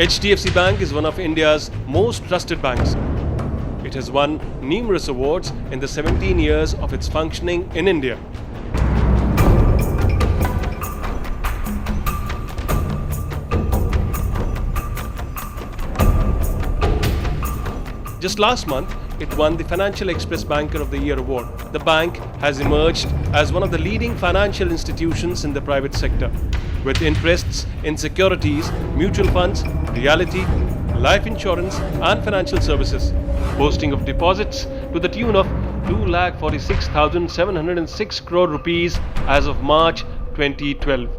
HDFC Bank is one of India's most trusted banks. It has won numerous awards in the 17 years of its functioning in India. Just last month, it won the Financial Express Banker of the Year award. The bank has emerged as one of the leading financial institutions in the private sector, with interests in securities, mutual funds, realty, life insurance and financial services, boasting of deposits to the tune of 2,46,706 crore rupees as of March 2012.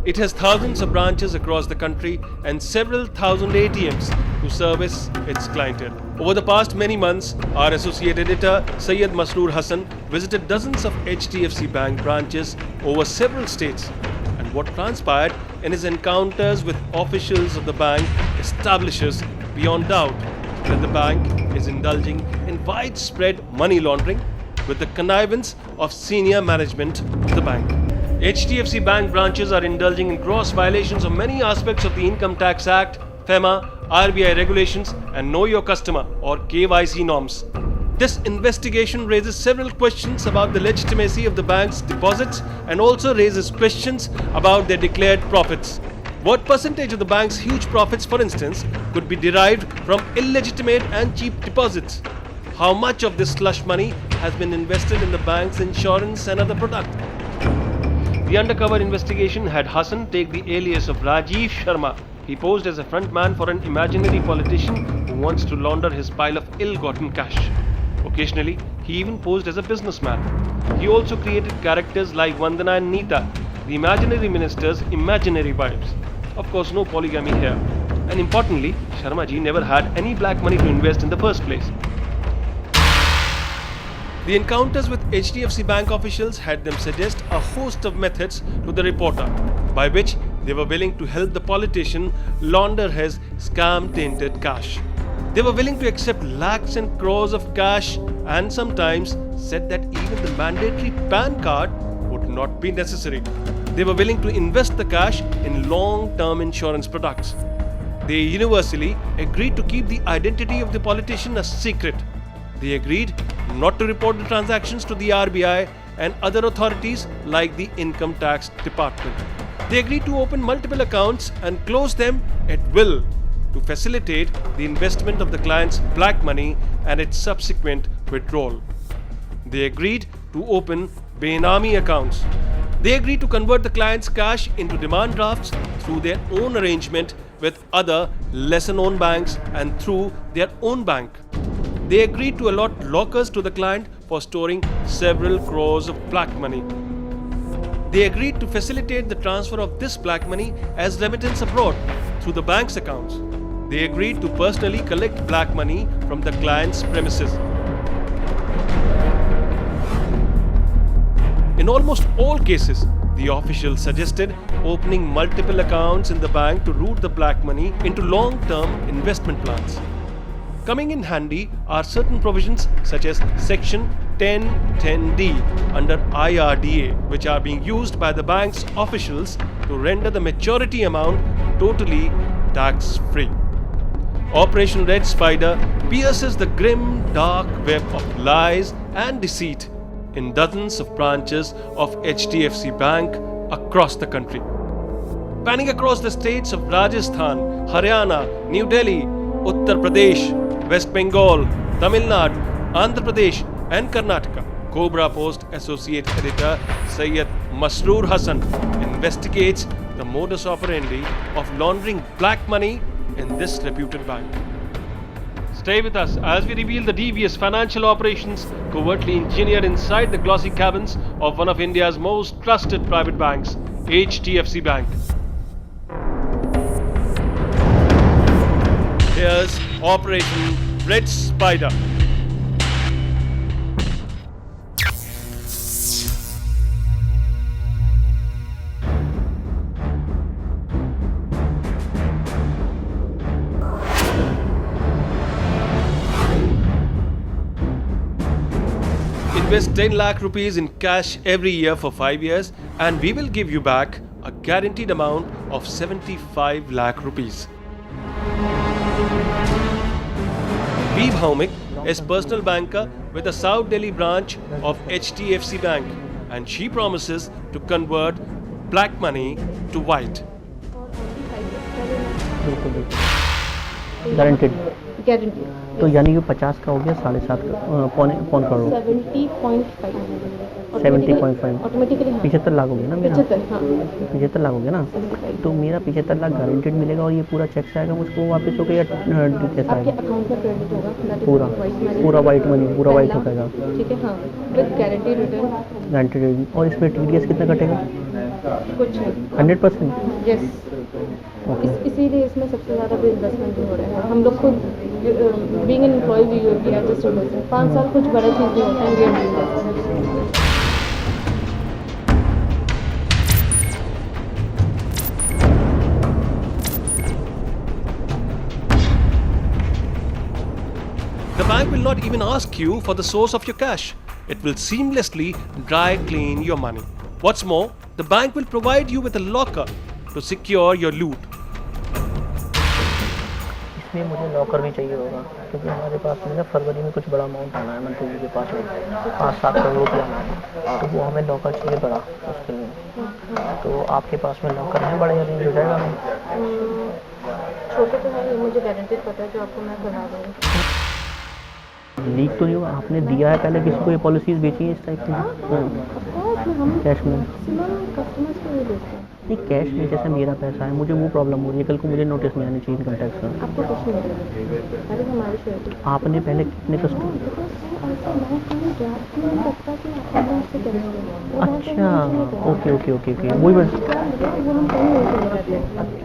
It has thousands of branches across the country and several thousand ATMs to service its clientele. Over the past many months, our associate editor Syed Masroor Hassan visited dozens of HDFC Bank branches over several states, and what transpired in his encounters with officials of the bank establishes beyond doubt that the bank is indulging in widespread money laundering with the connivance of senior management of the bank. HDFC Bank branches are indulging in gross violations of many aspects of the Income Tax Act, FEMA, RBI regulations and Know Your Customer or KYC norms. This investigation raises several questions about the legitimacy of the bank's deposits and also raises questions about their declared profits. What percentage of the bank's huge profits, for instance, could be derived from illegitimate and cheap deposits? How much of this slush money has been invested in the bank's insurance and other products? The undercover investigation had Hassan take the alias of Rajiv Sharma. He posed as a frontman for an imaginary politician who wants to launder his pile of ill-gotten cash. Occasionally, he even posed as a businessman. He also created characters like Vandana and Neeta, the imaginary minister's imaginary wives. Of course, no polygamy here. And importantly, Sharma ji never had any black money to invest in the first place. The encounters with HDFC Bank officials had them suggest a host of methods to the reporter, by which they were willing to help the politician launder his scam-tainted cash. They were willing to accept lakhs and crores of cash and sometimes said that even the mandatory PAN card would not be necessary. They were willing to invest the cash in long-term insurance products. They universally agreed to keep the identity of the politician a secret. They agreed not to report the transactions to the RBI and other authorities like the Income Tax Department. They agreed to open multiple accounts and close them at will to facilitate the investment of the client's black money and its subsequent withdrawal. They agreed to open Benami accounts. They agreed to convert the client's cash into demand drafts through their own arrangement with other lesser-known banks and through their own bank. They agreed to allot lockers to the client for storing several crores of black money. They agreed to facilitate the transfer of this black money as remittance abroad through the bank's accounts. They agreed to personally collect black money from the client's premises. In almost all cases, the officials suggested opening multiple accounts in the bank to route the black money into long-term investment plans. Coming in handy are certain provisions such as Section 1010D under IRDA, which are being used by the bank's officials to render the maturity amount totally tax-free. Operation Red Spider pierces the grim, dark web of lies and deceit in dozens of branches of HDFC Bank across the country. Panning across the states of Rajasthan, Haryana, New Delhi, Uttar Pradesh, West Bengal, Tamil Nadu, Andhra Pradesh and Karnataka, Cobra Post Associate Editor Syed Masroor Hassan investigates the modus operandi of laundering black money in this reputed bank. Stay with us as we reveal the devious financial operations covertly engineered inside the glossy cabins of one of India's most trusted private banks, HDFC Bank. Here's Operation Red Spider. Invest 10 lakh rupees in cash every year for 5 years and we will give you back a guaranteed amount of 75 lakh rupees. B. Bhaumik is personal banker with the South Delhi branch of HDFC Bank, and she promises to convert black money to white. बिल्कुल बिल्कुल guaranteed. Guarantee. तो यानी कि 50 का हो गया 7.5 पौन crore 70.5 70.5 automatically. 75 lakh हो गया ना मेरा। 75, हाँ 75 लाख हो गया ना। तो मेरा 75 लाख गारंटेड मिलेगा और ये पूरा चेक से आएगा मुझको वापस होकर या कैसा आपके आएगा? अकाउंट में क्रेडिट होगा। that is पूरा voice money। पूरा वाइट मनी पूरा वाइट पहला, होगा ठीक है, हाँ विद गारंटी रिटर्न। गारंटेड। और इसमें TDS कितना कटेगा? कुछ नहीं। 100%। यस। ओके। इसीलिए इसमें सबसे ज़्यादा भी इन्वेस्टमेंट भी हो रहा है। हम लोग खुद being an employee we are just investing. 5 साल कुछ बड़ा चीज़ नहीं होता है। We are investing. The bank will not even ask you for the source of your cash. It will seamlessly dry clean your money. What's more, the bank will provide you with a locker to secure your loot. इसमें मुझे locker भी चाहिए होगा क्योंकि हमारे पास में ना फरवरी में कुछ बड़ा अमाउंट आना है मंटू जी के पास में 5-7 करोड़ रुपया आना है। तो वो हमें लॉकर चाहिए बड़ा उसके लिए। तो आपके पास में लॉकर है बड़ा अरेंज हो जाएगा? छोटे तो है, ये मुझे गारंटेड पता है जो आपको मैं करवा दूँगी। लीक तो नहीं हुआ? आपने दिया है पहले किसी को ये पॉलिसीज बेची है इस टाइप की? हम कैश में? मैक्सिमम कस्टमर्स को ये देते हैं। नहीं कैश में जैसे मेरा पैसा है मुझे वो प्रॉब्लम हो रही है कल को मुझे नोटिस नहीं आनी चाहिए इनकम टैक्स का। आपको कुछ नहीं मिलेगा। अरे हमारी श्योरिटी। आपने पहले कितने कस्टमर? अच्छा ओके ओके ओके ओके वही बस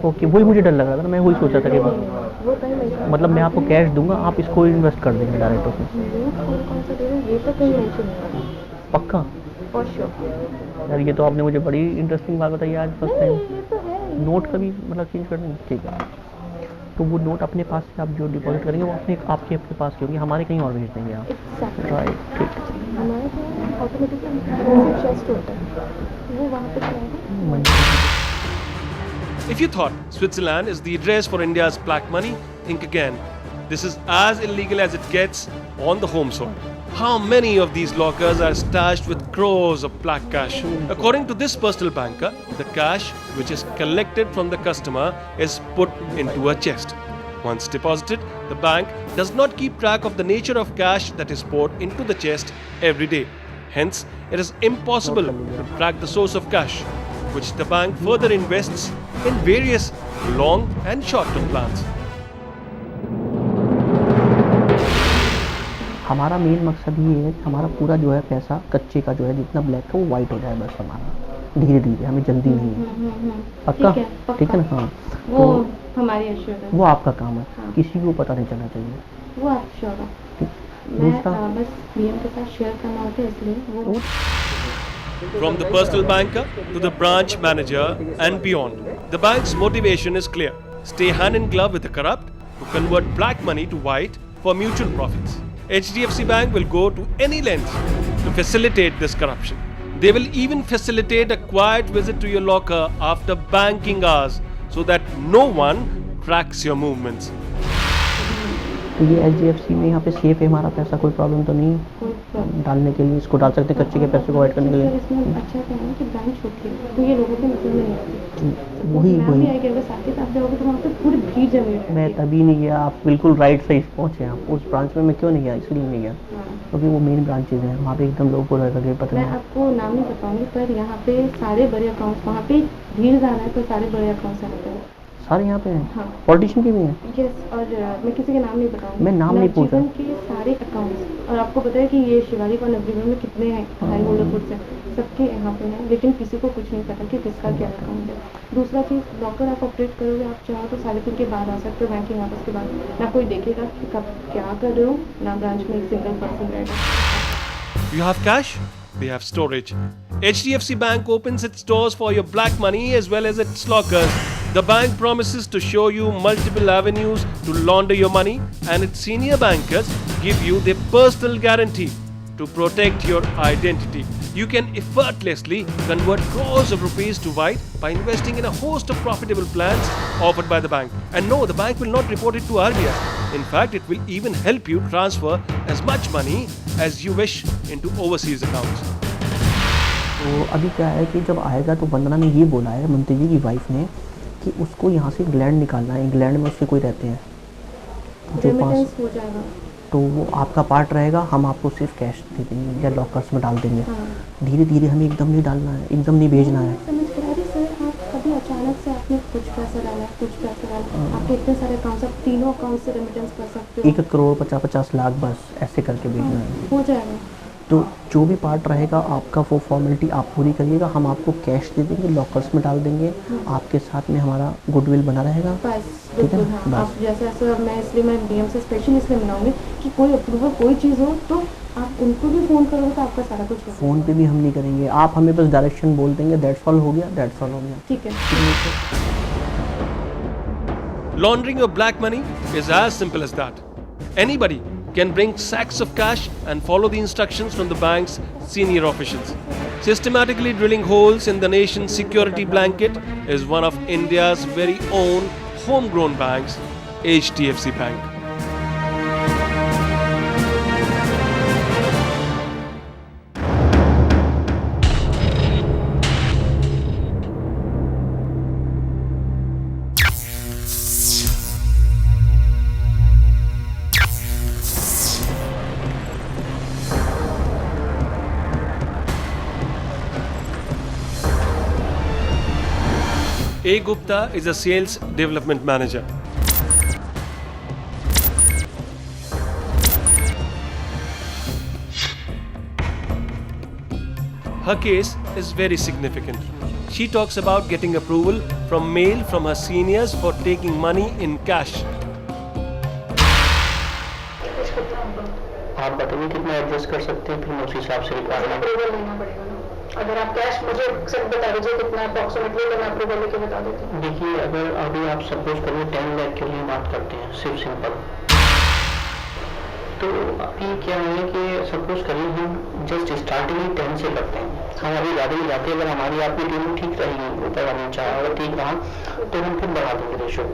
ओके वही मुझे डर लग रहा था ना। मैं वही सोचा था कि मतलब मैं आपको कैश दूंगा आप इसको इन्वेस्ट कर देंगे डायरेक्ट उसमें। ये तो कहीं मेंशन नहीं है। पक्का? For sure. यार ये तो आपने मुझे बड़ी इंटरेस्टिंग बात बताई आज फर्स्ट टाइम। ये तो है। नोट का भी मतलब चेंज कर देंगे? ठीक है। तो वो नोट अपने पास से आप जो डिपॉजिट करेंगे वो आपके पास के होंगे हमारे कहीं और भेज देंगे आप? Exactly। राइट ठीक। हमारे यहाँ ऑटोमेटिकली चेस्ट होता है वो वहाँ पे जाएगा। If you thought Switzerland is the address for India's black money, think again. This is as illegal as it gets on the home soil. How many of these lockers are stashed with crores of black cash? According to this personal banker, the cash which is collected from the customer is put into a chest. Once deposited, the bank does not keep track of the nature of cash that is poured into the chest every day. Hence, it is impossible to track the source of cash, which the bank further invests in various long and short-term plans. हमारा main मकसद ये है कि हमारा पूरा जो है पैसा कच्चे का जो है जितना ब्लैक है वो वाइट हो जाए बस हमारा धीरे धीरे। हमें जल्दी नहीं है। पक्का? ठीक है ना? हाँ वो हमारी एश्योरेंस। वो आपका काम है। हाँ। किसी को पता नहीं चलना चाहिए। वो आप श्योर हो। दूसरा मैं बस DM के साथ शेयर करना होता है इसलिए वो। From the personal banker to the branch manager and beyond, the bank's motivation is clear. Stay hand in glove with the corrupt to convert black money to white for mutual profits. HDFC Bank will go to any length to facilitate this corruption. They will even facilitate a quiet visit to your locker after banking hours so that no one tracks your movements. तो ये HDFC में यहाँ पे safe है हमारा पैसा? कोई problem तो नहीं है डालने के लिए? इसको डाल सकते हैं कच्चे के पैसे को अवॉइड करने के लिए? इसमें अच्छा क्या है कि बैंक छोटी है तो ये लोगों के मतलब में नहीं आती। वही वही आएगी अगर साथ के साथ जाओगे तो वहाँ पे पूरी भीड़ जमी रहती है। मैं तभी नहीं गया। आप बिल्कुल राइट सही पहुँचे। आप उस ब्रांच में मैं क्यों नहीं गया? इसलिए नहीं गया क्योंकि वो मेन ब्रांचेज हैं वहाँ पे एकदम लोगों को लगे पता मैं नहीं। आपको नाम नहीं बताऊंगी पर यहाँ पे सारे बड़े अकाउंट्स वहाँ पे भीड़ ज़्यादा है तो सारे बड़े अकाउंट्स यहाँ पे सारे यहाँ पे हैं? हाँ। पॉलिटिशियन के भी हैं? यस। और मैं किसी के नाम नहीं बताऊंगी। मैं नाम नहीं पूछ रहा। के सारे अकाउंट्स और आपको पता है कि ये शिवालिक और नवजीवन में कितने हैं हाई होल्डर फूड से सबके यहाँ पे हैं लेकिन किसी को कुछ नहीं पता कि किसका क्या अकाउंट है। दूसरा चीज़ लॉकर आप ऑपरेट करोगे आप चाहो तो 3:30 के बाद आ सकते हो बैंकिंग आवर्स के बाद। ना कोई देखेगा कि कब क्या कर रहे हो ना ब्रांच में एक सिंगल पर्सन रहेगा। You have cash? They have storage. HDFC Bank opens its doors for your black money as well as its lockers. The bank promises to show you multiple avenues to launder your money, and its senior bankers give you their personal guarantee to protect your identity. You can effortlessly convert crores of rupees to white by investing in a host of profitable plans offered by the bank. And no, the bank will not report it to RBI. In fact, it will even help you transfer as much money as you wish into overseas accounts. तो अभी क्या है कि जब आएगा तो वंदना ने ये बोला है, मंत्री जी की वाइफ ने, कि उसको यहाँ से इंग्लैंड निकालना है। इंग्लैंड में उसके कोई रहते हैं जो रेमिटेंस हो जाएगा, तो वो आपका पार्ट रहेगा, हम आपको सिर्फ कैश दे देंगे या लॉकर्स में डाल देंगे। हाँ। धीरे धीरे हमें एकदम नहीं डालना है, एकदम नहीं भेजना है। समझ पा रही सर, आप कभी अचानक से आपने कुछ पैसा डाला, कुछ पैसा डाला, आपके इतने सारे अकाउंट्स, आप तीनों अकाउंट से रेमिटेंस कर सकते हो। 1 करोड़ 50-50 लाख बस ऐसे करके भेजना है। हो जाएगा। तो जो भी पार्ट रहेगा आपका, वो फॉर्मेलिटी आप पूरी करिएगा, हम आपको कैश दे देंगे, लॉकर्स में डाल देंगे, आपके साथ में हमारा गुडविल बना रहेगा। बस ठीक है बिल्कुल। ना? हाँ, बस। आप जैसे ऐसे मैं इसलिए मैं डीएम से स्पेशली इसलिए मिलाऊंगी कि कोई अप्रूवल कोई चीज़ हो तो आप उनको भी फ़ोन करोगे तो आपका सारा कुछ हो। फ़ोन पे भी हम नहीं करेंगे, आप हमें बस डायरेक्शन बोल देंगे, दैट्स ऑल हो गया, दैट्स ऑल हो गया। ठीक है। Laundering of black money is as simple as that. Anybody can bring sacks of cash and follow the instructions from the bank's senior officials. Systematically drilling holes in the nation's security blanket is one of India's very own homegrown banks, HDFC Bank. A. Gupta is a sales development manager. Her case is very significant. She talks about getting approval from mail from her seniors for taking money in cash. आप बताइए कितना adjust कर सकते हैं, फिर मैं उस हिसाब से निकालना। अप्रूवल लेना पड़ेगा ना। अगर आप कैश मुझे सब बता दीजिए कितना अप्रॉक्सीमेटली, तो मैं अप्रूवल लेके बता देती हूँ। देखिए, अगर अभी आप सपोज करिए 10 लाख के लिए बात करते हैं, सिर्फ सिंपल, तो अभी क्या है कि सपोज करिए हम जस्ट स्टार्टिंग ही 10 से करते हैं, हम अभी ज़्यादा नहीं जाते। अगर हमारी आपकी टीम ठीक रहेगी, ऊपर वाला नीचा अगर ठीक रहा तो हम फिर बढ़ा देंगे रेशो।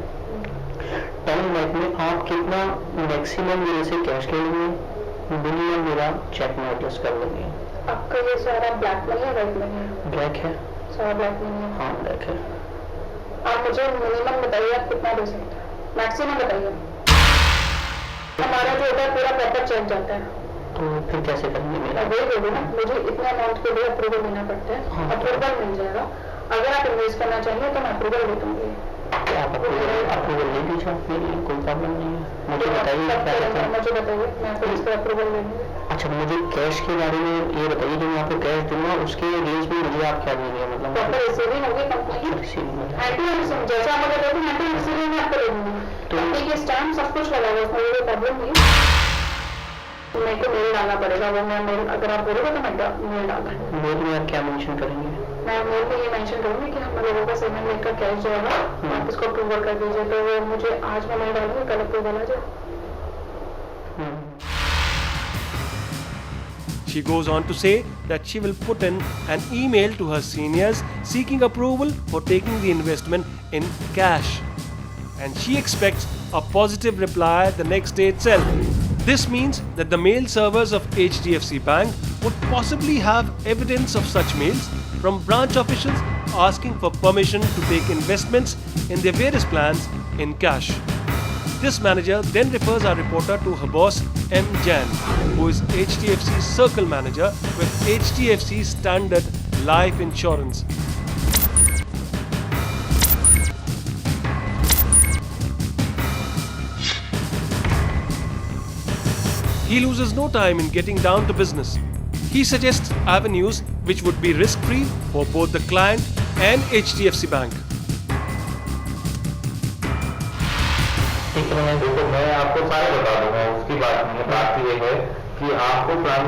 10 लाख में आप कितना मैक्सिमम मेरे से कैश ले लेंगे, मिनिमम मेरा चेक में एडजस्ट कर लेंगे। आपका ये सारा ब्लैक मनी है, वाइट मनी है? ब्लैक है। सारा ब्लैक मनी है? हाँ, ब्लैक है। आप मुझे मिनिमम बताइए, आप कितना दे सकते हैं, मैक्सिमम बताइए। हमारा जो होता है पूरा प्रॉपर चेक जाता है। तो फिर कैसे करेंगे मेरा? वही बोलो ना, मुझे इतने अमाउंट के लिए अप्रूवल लेना पड़ता है। हाँ। अप्रूवल मिल जाएगा। अगर आप इन्वेस्ट करना चाहिए तो मैं अप्रूवल दे दूँगी। आप अप्रूवल ले लीजिए, आपके लिए कोई प्रॉब्लम नहीं है। मुझे बताइए क्या कहते हैं। मुझे बताइए, मैं फिर इस पर अप्रूवल ले लूँगी। अच्छा, मुझे कैश के बारे में ये बताइए, जो मैं आपको कैश दूंगा उसके रेंज में मुझे आप क्या देंगे? मतलब प्रॉपर रिसीविंग होगी कंपनी, जैसे आप मुझे कहते हैं एंटी रिसीविंग में आपको दे दूँगी। कंपनी के स्टैम्प सब कुछ लगा हुआ, उसमें कोई प्रॉब्लम नहीं है। मेरे को मेल डालना पड़ेगा, वो मैं मेल, अगर आप बोलोगे तो मैं मेल डाल दूँगी। मेल में आप क्या मेंशन करेंगे? मैं मेल में ये मेंशन करूँगी कि हम लोगों का सेवन लेकर कैश जो है ना, आप इसको अप्रूवल कर दीजिए। तो वो मुझे आज मैं मेल डालूँगी, कल अप्रूवल आ जाए। She goes on to say that she will put in an email to her seniors seeking approval for taking the investment in cash. And she expects a positive reply the next day itself. This means that the mail servers of HDFC Bank would possibly have evidence of such mails from branch officials asking for permission to take investments in their various plans in cash. This manager then refers our reporter to her boss M. Jain, who is HDFC's circle manager with HDFC Standard Life Insurance. He loses no time in getting down to business. He suggests avenues which would be risk-free for both the client and HDFC Bank. देखो, मैं आपको सारे बता दूंगा, उसकी बात नहीं है। बात ये है कि आपको प्लान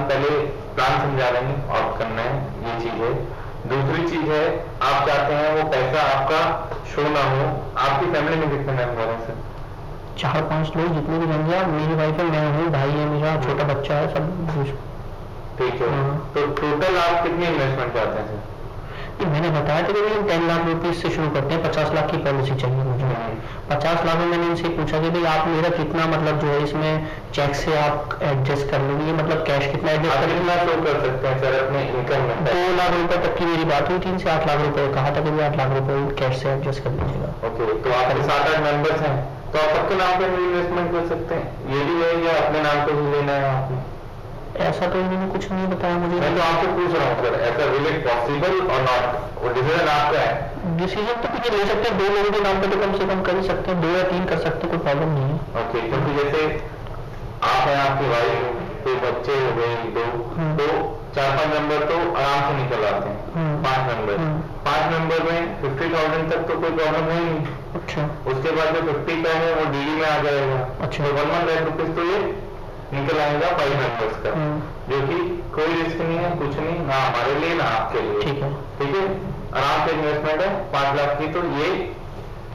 समझा रहे हैं और करना है, ये चीज है। दूसरी चीज है, आप चाहते हैं वो पैसा आपका शो ना हो। आपकी फैमिली में कितने मेंबर हैं सर? 4-5 लोग जितने भी रहेंगे। मेरी वाइफ है, मैं हूँ, भाई है मेरा, छोटा बच्चा है, सब ठीक है, तो टोटल आप कितनी इन्वेस्टमेंट चाहते हैं सर? ये मैंने बताया था कि भाई हम 10 लाख रुपीज से शुरू करते हैं, 50 लाख की पॉलिसी चाहिए मुझे। 50 लाख में मैंने इनसे पूछा कि भाई आप मेरा कितना मतलब जो है इसमें चेक से आप एडजस्ट कर लेंगे, मतलब कैश कितना एडजस्ट कर कितना शो कर सकते हैं सर अपने इनकम में? 2 लाख रुपए तक की मेरी बात हुई थी इनसे, 8 लाख रुपए कहा था कि भाई 8 लाख रुपए कैश से एडजस्ट कर लीजिएगा। ओके, तो आपके 7-8 मेंबर्स हैं, तो आप सबके नाम पे इन्वेस्टमेंट कर सकते हैं, ये भी है या अपने नाम पे ही लेना है आपने? ऐसा तो इन्होंने कुछ नहीं बताया मुझे। मैं तो आपसे पूछ रहा हूँ सर, ऐसा विल इट पॉसिबल और नॉट? वो डिसीजन आपका है। डिसीजन तो कुछ ले सकते हैं, 2 लोगों के नाम पे तो कम से कम कर ही सकते हैं, 2 या 3 कर सकते हैं, कोई प्रॉब्लम नहीं है। ओके, क्योंकि जैसे आप हैं, आपकी वाइफ, तो बच्चे हो गए 2, तो 4-5 मेंबर तो आराम से निकल आते हैं। 5 मेंबर में 50,000 तक तो कोई प्रॉब्लम है नहीं। अच्छा, उसके बाद जो 50 का है वो डीडी में आ जाएगा। अच्छा, 1 लाख रुपीज तो ये निकल आएगा 5 मेंबर्स का, जो कि कोई रिस्क नहीं है, कुछ नहीं, ना हमारे लिए ना आपके लिए। ठीक है, ठीक है, आराम से इन्वेस्टमेंट है 5 लाख की, तो ये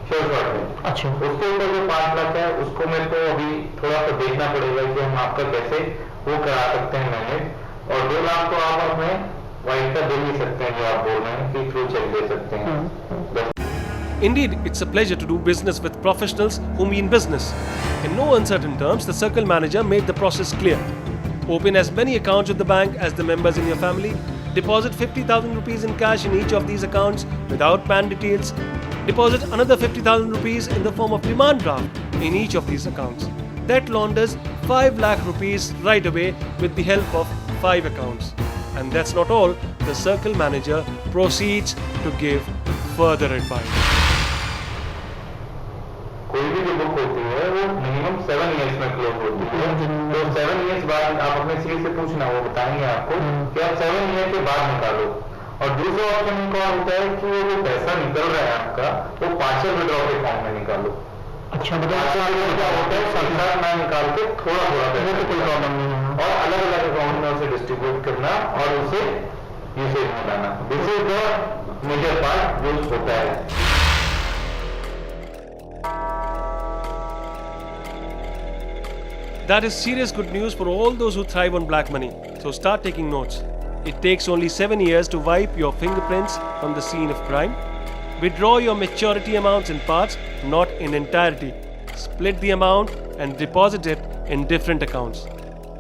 श्योर शॉट है। अच्छा, उसके ऊपर जो 5 लाख है उसको मेरे को अभी थोड़ा सा देखना पड़ेगा कि हम आपका कैसे वो करा सकते हैं मैनेज। और 2 लाख तो आप अपने वाइफ का दे ही सकते हैं, जो आप बोल रहे हैं कि थ्रू चेक दे सकते हैं। Indeed, it's a pleasure to do business with professionals who mean business. In no uncertain terms, the circle manager made the process clear. Open as many accounts with the bank as the members in your family. Deposit 50,000 rupees in cash in each of these accounts without PAN details. Deposit another 50,000 rupees in the form of demand draft in each of these accounts. That launders 5 lakh rupees right away with the help of 5 accounts. And that's not all. The circle manager proceeds to give further advice. कोई भी जो book होती है वो minimum 7 years में close होती है, तो 7 इयर्स बाद आप अपने सीए से पूछना, वो बताएंगे आपको कि आप 7 ईयर के बाद निकालो। और दूसरा ऑप्शन इनका होता है कि वो जो पैसा निकल रहा है आपका, वो पार्शियल विड्रॉ के फॉर्म में निकालो। अच्छा, मतलब क्या होता है, साथ ना निकाल के थोड़ा पैसा, तो कोई प्रॉब्लम नहीं है, और अलग अलग अकाउंट में उसे डिस्ट्रीब्यूट करना और उसे यूसेज में लाना। This is the major part जो होता है। That is serious good news for all those who thrive on black money. So start taking notes. It takes only 7 years to wipe your fingerprints from the scene of crime. Withdraw your maturity amounts in parts, not in entirety. Split the amount and deposit it in different accounts.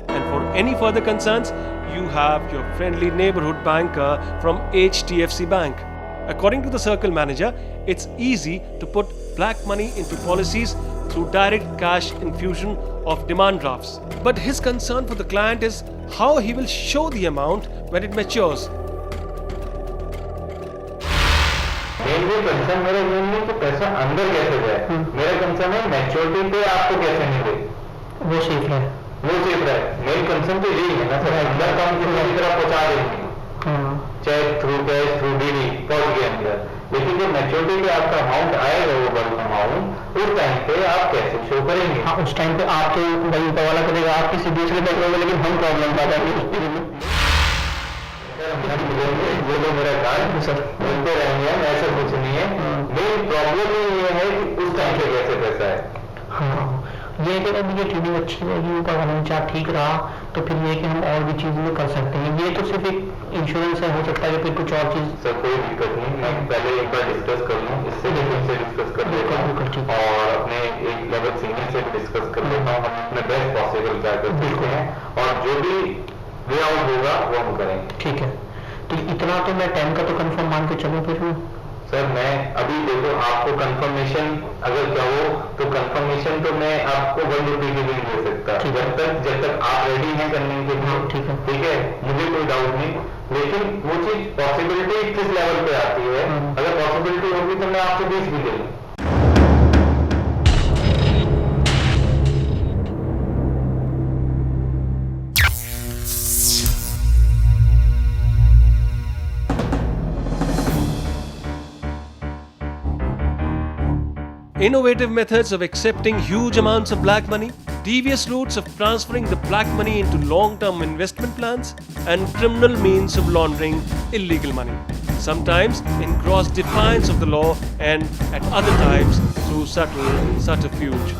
And for any further concerns, you have your friendly neighborhood banker from HDFC Bank. According to the circle manager, it's easy to put black money into policies through direct cash infusion of demand drafts. But his concern for the client is how he will show the amount when it matures. Concern मेरा ये नहीं कि पैसा अंदर कैसे जाए, मेरा concern है मैच्योरिटी पे आपको कैसे मिले, वो सेफ है, मेरी कंसर्न तो यही है ना सर, अंदर तो हम किसी तरह पहुंचा देंगे, cheque through cash through DD पहुंच गए अंदर, लेकिन जो मैच्योरिटी पे आपका अमाउंट आएगा, वो बल्क अमाउंट, उस टाइम पे आप कैसे शो करेंगे? हाँ, उस टाइम पे आप तो भाई ऊपर वाला करेगा, आप किसी दूसरे बैंक में, लेकिन हम प्रॉब्लम पा जाएंगे। वो तो मेरा कार्ड सर मिलते रहेंगे, ऐसा कुछ नहीं है। मेन प्रॉब्लम ये है कि उस टाइम पे कैसे पैसा है। हाँ, ये कि अभी ये ट्रेडिंग अच्छी रहेगी, ऊपर वाला चार्ट ठीक रहा, तो फिर ये कि हम और भी चीज़ें कर सकते हैं। ये तो सिर्फ एक इंश्योरेंस है, हो सकता है कि फिर कुछ और चीज़। सर कोई दिक्कत नहीं, मैं पहले एक बार डिस्कस कर लूँ, इससे डिस्कस कर लेता हूँ और अपने एक लेवल सीनियर से डिस्कस कर लेता हूँ, हम अपने बेस्ट पॉसिबल क्या कर सकते हैं और जो भी वे आउट होगा वो हम करेंगे। ठीक है, तो इतना तो मैं 10 का तो कंफर्म मान के चलूँ फिर मैं? सर मैं अभी देखो आपको कंफर्मेशन अगर कहो तो कंफर्मेशन तो मैं आपको 1 रुपये की भी नहीं दे सकता, जब तक आप रेडी हैं करने के लिए। ठीक है, मुझे कोई डाउट नहीं, लेकिन वो चीज पॉसिबिलिटी किस लेवल पे आती है, अगर पॉसिबिलिटी होगी तो मैं आपको 20 भी दे दूँ। Innovative methods of accepting huge amounts of black money, devious routes of transferring the black money into long-term investment plans, and criminal means of laundering illegal money. Sometimes in gross defiance of the law and at other times through subtle subterfuge.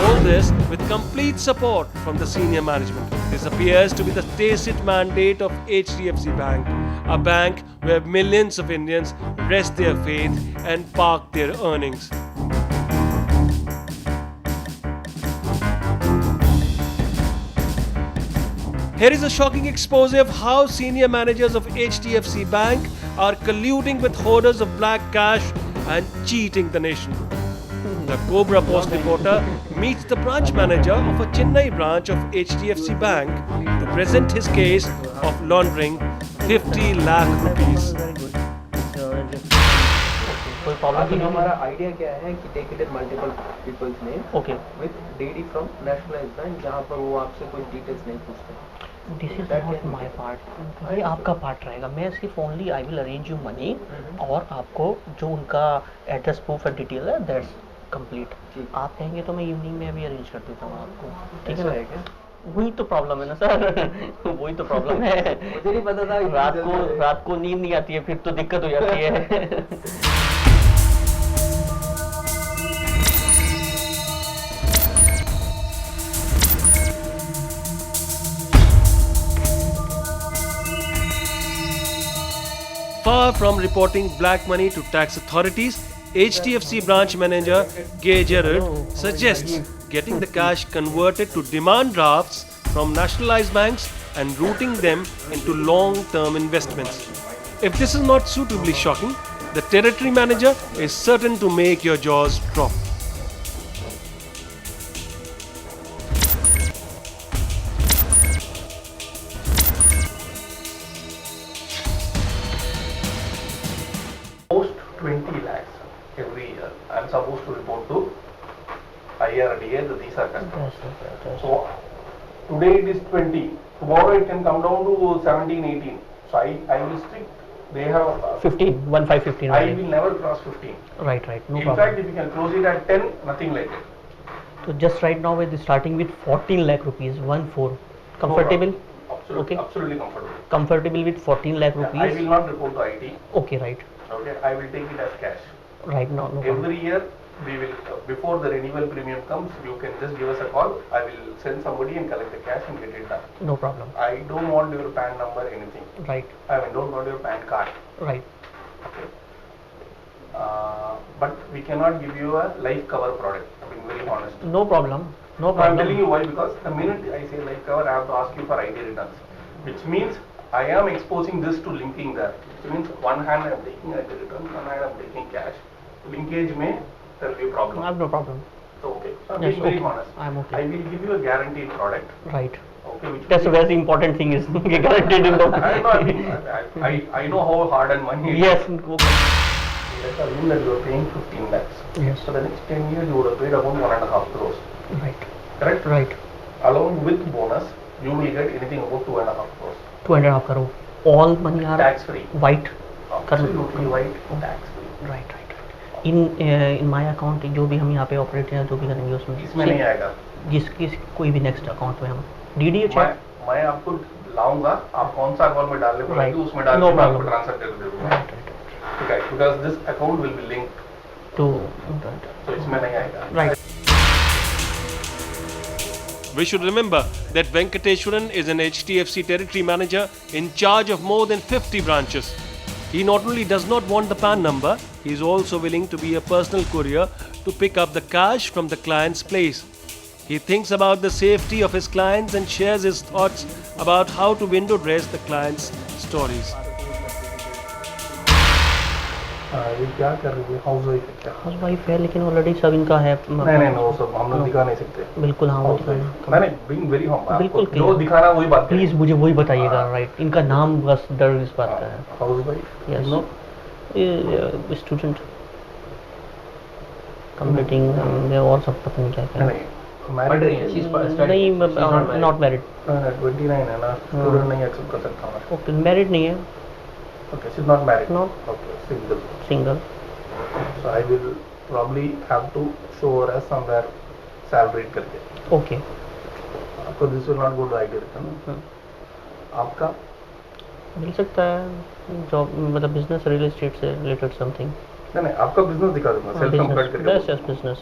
All this with complete support from the senior management. This appears to be the tacit mandate of HDFC Bank, a bank where millions of Indians rest their faith and park their earnings. Here is a shocking expose of how senior managers of HDFC Bank are colluding with hoarders of black cash and cheating the nation. The Cobra Post reporter meets the branch manager of a Chennai branch of HDFC Bank to present his case of laundering 50 lakh rupees. कोई problem अभी हमारा idea क्या है कि take it at multiple peoples name okay with DD from nationalised bank, जहां पर वो आपसे कोई डिटेल्स नहीं पूछते। This is not my part, ये आपका पार्ट रहेगा। मैं सिर्फ only I will arrange you money और आपको जो उनका एड्रेस प्रूफ और डिटेल है दैट्स कंप्लीट। आप कहेंगे तो मैं इवनिंग में अभी अरेंज कर देता हूँ आपको, ठीक है ना? वही तो प्रॉब्लम है ना सर वही तो प्रॉब्लम है। मुझे नहीं पता था रात को नींद नहीं आती है, फिर तो दिक्कत हो जाती है। Far from reporting black money to tax authorities, HDFC branch manager Gay Gerard suggests getting the cash converted to demand drafts from nationalized banks and routing them into long-term investments. If this is not suitably shocking, the territory manager is certain to make your jaws drop. Post 20 lakhs every year. I'm supposed to report to IRDA that these are customers. So today it is 20. Tomorrow it can come down to 17, 18. So I will strict. They have 15, 15. I will never cross 15. Right, no In problem. fact, if you can close it at 10, nothing like it. So just right now we're starting with 14 lakh rupees, 1-4. Comfortable? Absolutely, Okay. absolutely comfortable. Comfortable with 14 lakh I rupees? will not report to IT. Okay, right. Okay, I will take it as cash. Right now, no problem. Every year, we will before the renewal premium comes, you can just give us a call. I will send somebody and collect the cash and get it done. No problem. I don't want your PAN number, anything. Right, I mean, don't want your PAN card. right. Okay. But we cannot give you a life cover product. I'm being very honest. No problem. No I'm problem. telling you why, because the minute I say life cover, I have to ask you for ID returns, which means I am exposing this to linking there. Which means one hand I am taking ID return, one hand I am taking cash. Linkage may there will be a problem. I have no problem. So okay. So I'm Yes, being very okay. honest. I'm okay. I will give you a guaranteed product. Right. Okay. Which That's a will be- very important thing is guaranteed in I know, I know how hard and money. Yes. Okay. Let's assume that you are paying 15 lakhs. Yes. So the next 10 years you would have paid about 1.5 crores. Right. Correct? Right. Along with bonus, you will get anything about 2.5 crores. 2.5 crore. All money are Tax free. white. Absolutely white, tax free. Right. In my account जो भी हम यहाँ पे operate हैं जो भी करेंगे इसमें उसमें नहीं आएगा. जिसकी कोई भी नेक्स्ट अकाउंट में हम डीडी चेक मैं आपको लाऊंगा, आप कौन सा अकाउंट में डालने Right. पड़ेगी उसमें डाल No के मैं आपको problem. ट्रांसफर कर दूंगा. ठीक है, because this account will be linked, तो so इसमें नहीं आएगा. Right. We should remember that Venkateshwaran is an HDFC territory manager in charge of more than 50 branches. He not only does not want the PAN number, he is also willing to be a personal courier to pick up the cash from the client's place. He thinks about the safety of his clients and shares his thoughts about how to window dress the client's stories. ये क्या कर रही है? House wife है क्या? House wife है लेकिन already सब इनका है. नहीं, वो सब हम लोग दिखा नहीं सकते. बिल्कुल हाँ वो मैंने being very humble, बिल्कुल आपको जो clear. दिखाना वही बात करें. प्लीज मुझे वही बताइएगा. राइट. इनका नाम बस डर इस बात का है. Housewife. Yes. No. Student completing और सब पता नहीं क्या क्या. नहीं. मैरिड नहीं है. नहीं नॉट मैरिड. 29 है ना. स्टूडेंट नहीं एक्सेप्ट कर सकता मैं. ओके मैरिड नहीं है. Okay, she's not married. No. Okay, single. Single. So I will probably have to show her as somewhere salaried करके. ओके. आपको this will not go to ID return. आपका मिल सकता है जॉब मतलब बिजनेस रियल एस्टेट से related something. नहीं, आपका business दिखा दूंगा. सेल्फ एम्प्लॉयड करके. बस बिजनेस.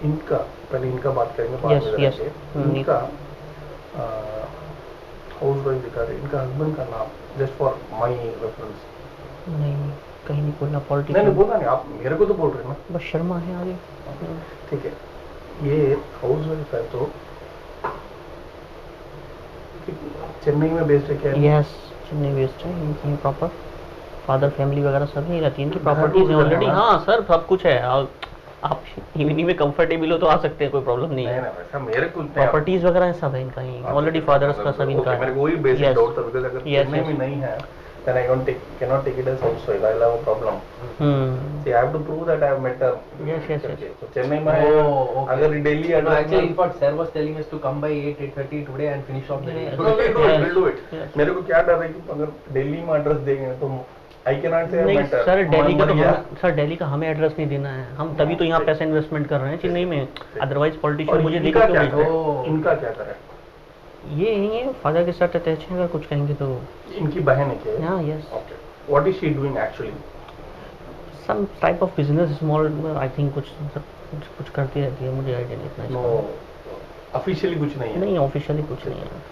इनका पहले इनका बात करेंगे बाद Yes, में yes. जाएंगे। इनका हाउस वाइफ दिखा रहे, इनका हस्बैंड का नाम जस्ट फॉर माई रेफरेंस। नहीं कहीं नहीं बोलना नहीं पॉलिटिशियन, बोला नहीं, आप मेरे को तो बोल रहे हैं ना। बस शर्मा है आगे। ठीक है, ये हाउस वाइफ है तो चेन्नई में बेस्ड है क्या? यस चेन्नई वेस्ट है इनकी प्रॉपर, फादर फैमिली वगैरह सब नहीं रहती, इनकी घर प्रॉपर्टीज है को ऑलरेडी। है ना? हाँ सर सब कुछ है, आप इवनिंग में कंफर्टेबल हो तो आ सकते हैं, कोई प्रॉब्लम नहीं नहीं है। ना वैसा मेरे को प्रॉपर्टीज वगैरह है सब है इनका ही, ऑलरेडी फादर्स का सब इनका है। मेरे को वही बेसिक Yes. डाउट था, बिकॉज़ अगर Yes, चेन्नई yes. में नहीं है then I cannot take it as house wife. I'll have a problem. See, I have to prove that I have met her. Yes, yes, yes. So Chennai में है, Oh, okay. अगर Delhi No, address actually, में- in fact, sir was telling us to come by 8:30 today and finish off the day. Yeah. No, we'll do it, we'll do it. Yes. मेरे को क्या डर है कि अगर दिल्ली में एड्रेस देंगे तो I cannot say I नहीं met her. सर दिल्ली का तो मर गया। सर दिल्ली का हमें एड्रेस नहीं देना है, हम तभी तो यहाँ पैसा इन्वेस्टमेंट कर रहे हैं चेन्नई में, अदरवाइज और पॉलिटिशियन मुझे इनका देकर क्यों क्या भेजते हैं? करें? इनका क्या करें? ये फादर के साथ अटैच है, अगर कुछ कहेंगे तो इनकी बहन है क्या? हाँ yes, Okay. What is she doing actually? Some type of business small, I think कुछ करती रहती है, मुझे आइडिया नहीं इतना No, इसका। officially कुछ नहीं है। नहीं ऑफिशियली कुछ नहीं है।